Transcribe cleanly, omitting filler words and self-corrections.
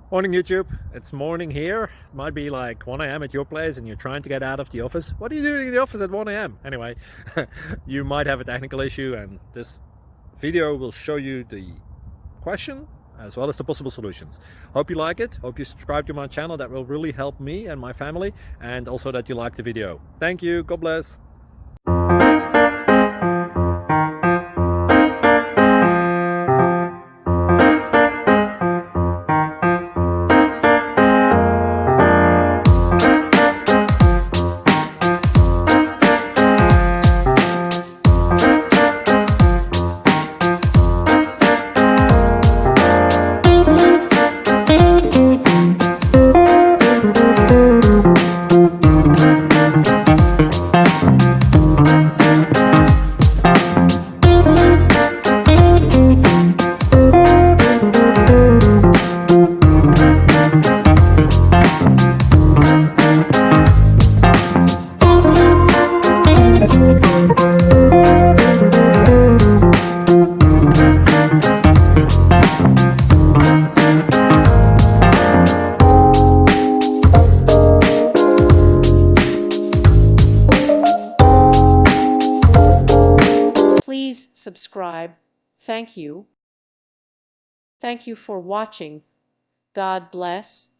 Morning YouTube, it's morning here. It might be like 1 a.m. at your place and you're trying to get out of the office. What are you doing in the office at 1 a.m.? Anyway, you might have a technical issue and this video will show you the question as well as the possible solutions. Hope you like it, hope you subscribe to my channel. That will really help me and my family, and also that you like the video. Thank you, God bless. Please subscribe. Thank you. Thank you for watching. God bless.